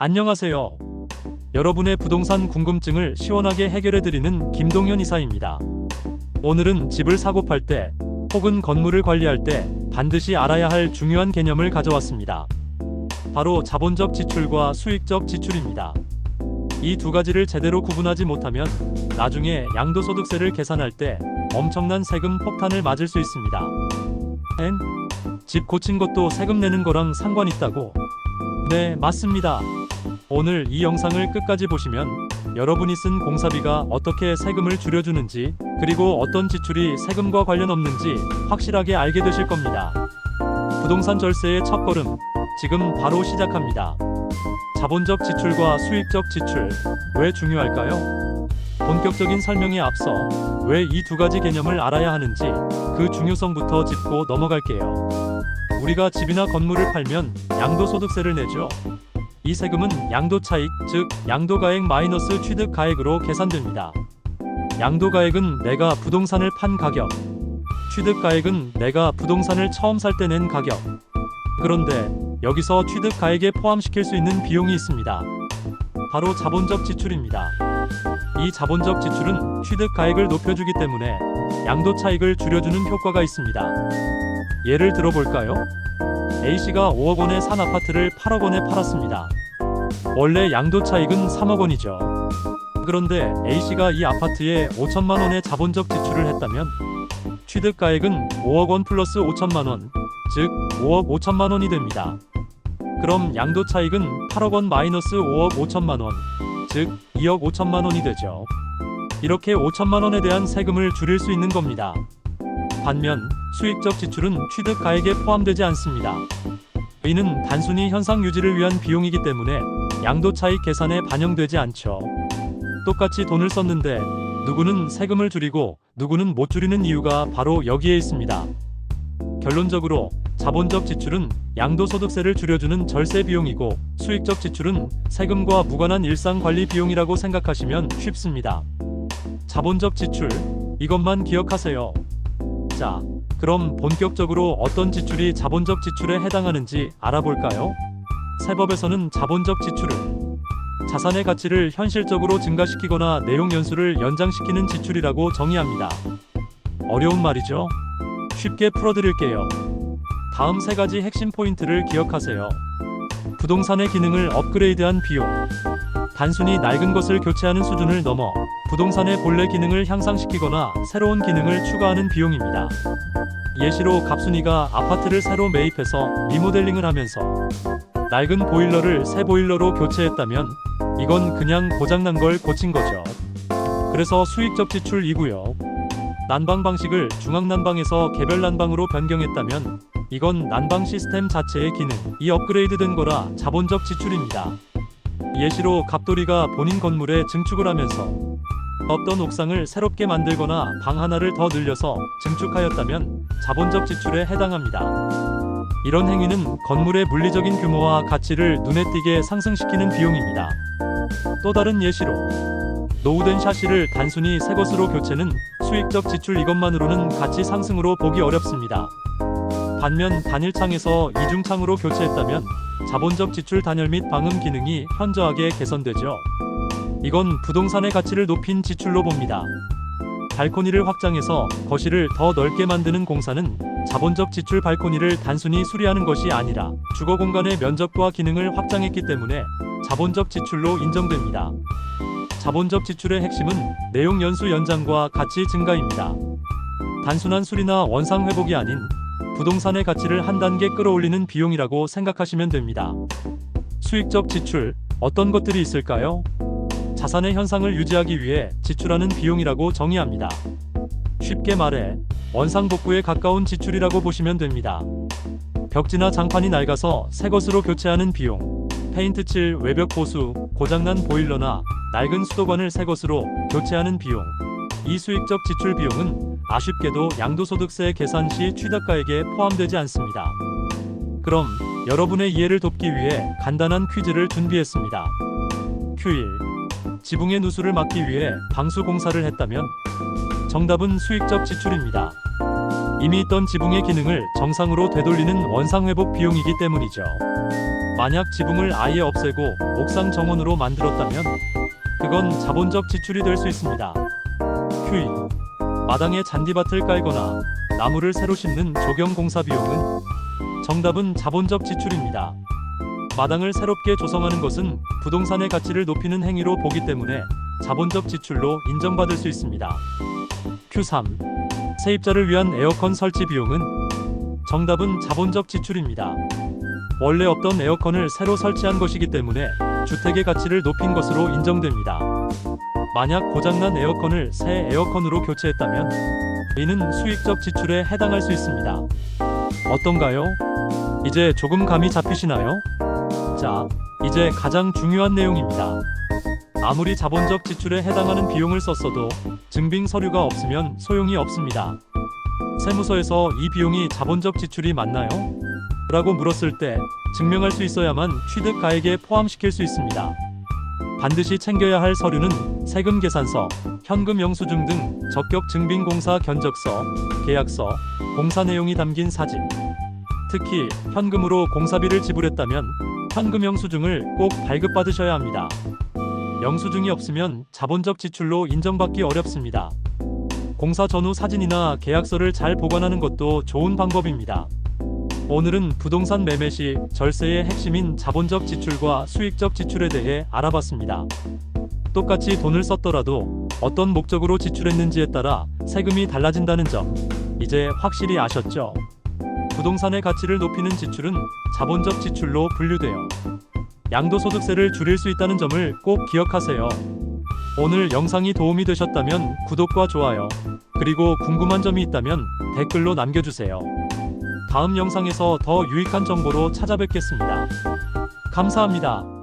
안녕하세요. 여러분의 부동산 궁금증을 시원하게 해결해드리는 김동현 이사입니다. 오늘은 집을 사고 팔 때, 혹은 건물을 관리할 때 반드시 알아야 할 중요한 개념을 가져왔습니다. 바로 자본적 지출과 수익적 지출입니다. 이 두 가지를 제대로 구분하지 못하면 나중에 양도소득세를 계산할 때 엄청난 세금 폭탄을 맞을 수 있습니다. 집 고친 것도 세금 내는 거랑 상관 있다고? 네, 맞습니다. 오늘 이 영상을 끝까지 보시면 여러분이 쓴 공사비가 어떻게 세금을 줄여주는지, 그리고 어떤 지출이 세금과 관련 없는지 확실하게 알게 되실 겁니다. 부동산 절세의 첫걸음, 지금 바로 시작합니다. 자본적 지출과 수익적 지출, 왜 중요할까요? 본격적인 설명에 앞서 왜 이 두 가지 개념을 알아야 하는지 그 중요성부터 짚고 넘어갈게요. 우리가 집이나 건물을 팔면 양도소득세를 내죠. 이 세금은 양도차익, 즉 양도가액 마이너스 취득가액으로 계산됩니다. 양도가액은 내가 부동산을 판 가격, 취득가액은 내가 부동산을 처음 살 때 낸 가격. 그런데 여기서 취득가액에 포함시킬 수 있는 비용이 있습니다. 바로 자본적 지출입니다. 이 자본적 지출은 취득가액을 높여주기 때문에 양도차익을 줄여주는 효과가 있습니다. 예를 들어볼까요? A씨가 5억 원에 산 아파트를 8억 원에 팔았습니다. 원래 양도차익은 3억 원이죠. 그런데 A씨가 이 아파트에 5천만 원의 자본적 지출을 했다면 취득가액은 5억 원 플러스 5천만 원, 즉 5억 5천만 원이 됩니다. 그럼 양도차익은 8억 원 마이너스 5억 5천만 원, 즉 2억 5천만 원이 되죠. 이렇게 5천만 원에 대한 세금을 줄일 수 있는 겁니다. 반면 수익적 지출은 취득가액에 포함되지 않습니다. 이는 단순히 현상 유지를 위한 비용이기 때문에 양도차익 계산에 반영되지 않죠. 똑같이 돈을 썼는데 누구는 세금을 줄이고 누구는 못 줄이는 이유가 바로 여기에 있습니다. 결론적으로 자본적 지출은 양도소득세를 줄여주는 절세 비용이고, 수익적 지출은 세금과 무관한 일상관리 비용이라고 생각하시면 쉽습니다. 자본적 지출, 이것만 기억하세요. 자, 그럼 본격적으로 어떤 지출이 자본적 지출에 해당하는지 알아볼까요? 세법에서는 자본적 지출을 자산의 가치를 현실적으로 증가시키거나 내용 연수를 연장시키는 지출이라고 정의합니다. 어려운 말이죠? 쉽게 풀어드릴게요. 다음 세 가지 핵심 포인트를 기억하세요. 부동산의 기능을 업그레이드한 비용. 단순히 낡은 것을 교체하는 수준을 넘어 부동산의 본래 기능을 향상시키거나 새로운 기능을 추가하는 비용입니다. 예시로 갑순이가 아파트를 새로 매입해서 리모델링을 하면서 낡은 보일러를 새 보일러로 교체했다면 이건 그냥 고장난 걸 고친 거죠. 그래서 수익적 지출이고요. 난방 방식을 중앙난방에서 개별 난방으로 변경했다면 이건 난방 시스템 자체의 기능이 업그레이드된 거라 자본적 지출입니다. 예시로 갑돌이가 본인 건물에 증축을 하면서 없던 옥상을 새롭게 만들거나 방 하나를 더 늘려서 증축하였다면 자본적 지출에 해당합니다. 이런 행위는 건물의 물리적인 규모와 가치를 눈에 띄게 상승시키는 비용입니다. 또 다른 예시로 노후된 샤시를 단순히 새 것으로 교체는 수익적 지출 이것만으로는 가치 상승으로 보기 어렵습니다. 반면 단일창에서 이중창으로 교체했다면 자본적 지출 단열 및 방음 기능이 현저하게 개선되죠. 이건 부동산의 가치를 높인 지출로 봅니다. 발코니를 확장해서 거실을 더 넓게 만드는 공사는 자본적 지출. 발코니를 단순히 수리하는 것이 아니라 주거 공간의 면적과 기능을 확장했기 때문에 자본적 지출로 인정됩니다. 자본적 지출의 핵심은 내용 연수 연장과 가치 증가입니다. 단순한 수리나 원상 회복이 아닌 부동산의 가치를 한 단계 끌어올리는 비용이라고 생각하시면 됩니다. 수익적 지출, 어떤 것들이 있을까요? 자산의 현상을 유지하기 위해 지출하는 비용이라고 정의합니다. 쉽게 말해 원상복구에 가까운 지출이라고 보시면 됩니다. 벽지나 장판이 낡아서 새 것으로 교체하는 비용, 페인트 칠, 외벽 보수, 고장난 보일러나 낡은 수도관을 새 것으로 교체하는 비용. 이 수익적 지출 비용은 아쉽게도 양도소득세 계산 시 취득가액에 포함되지 않습니다. 그럼 여러분의 이해를 돕기 위해 간단한 퀴즈를 준비했습니다. Q1. 지붕의 누수를 막기 위해 방수 공사를 했다면 정답은 수익적 지출입니다. 이미 있던 지붕의 기능을 정상으로 되돌리는 원상회복 비용이기 때문이죠. 만약 지붕을 아예 없애고 옥상 정원으로 만들었다면 그건 자본적 지출이 될 수 있습니다. q 마당에 잔디밭을 깔거나 나무를 새로 심는 조경 공사 비용은 정답은 자본적 지출입니다. 마당을 새롭게 조성하는 것은 부동산의 가치를 높이는 행위로 보기 때문에 자본적 지출로 인정받을 수 있습니다. Q3. 세입자를 위한 에어컨 설치 비용은 정답은 자본적 지출입니다. 원래 없던 에어컨을 새로 설치한 것이기 때문에 주택의 가치를 높인 것으로 인정됩니다. 만약 고장난 에어컨을 새 에어컨으로 교체했다면 이는 수익적 지출에 해당할 수 있습니다. 어떤가요? 이제 조금 감이 잡히시나요? 자, 이제 가장 중요한 내용입니다. 아무리 자본적 지출에 해당하는 비용을 썼어도 증빙 서류가 없으면 소용이 없습니다. 세무서에서 이 비용이 자본적 지출이 맞나요? 라고 물었을 때 증명할 수 있어야만 취득가액에 포함시킬 수 있습니다. 반드시 챙겨야 할 서류는 세금 계산서, 현금 영수증 등 적격 증빙공사 견적서, 계약서, 공사 내용이 담긴 사진. 특히 현금으로 공사비를 지불했다면 현금 영수증을 꼭 발급받으셔야 합니다. 영수증이 없으면 자본적 지출로 인정받기 어렵습니다. 공사 전후 사진이나 계약서를 잘 보관하는 것도 좋은 방법입니다. 오늘은 부동산 매매 시 절세의 핵심인 자본적 지출과 수익적 지출에 대해 알아봤습니다. 똑같이 돈을 썼더라도 어떤 목적으로 지출했는지에 따라 세금이 달라진다는 점, 이제 확실히 아셨죠? 부동산의 가치를 높이는 지출은 자본적 지출로 분류돼요. 양도소득세를 줄일 수 있다는 점을 꼭 기억하세요. 오늘 영상이 도움이 되셨다면 구독과 좋아요, 그리고 궁금한 점이 있다면 댓글로 남겨주세요. 다음 영상에서 더 유익한 정보로 찾아뵙겠습니다. 감사합니다.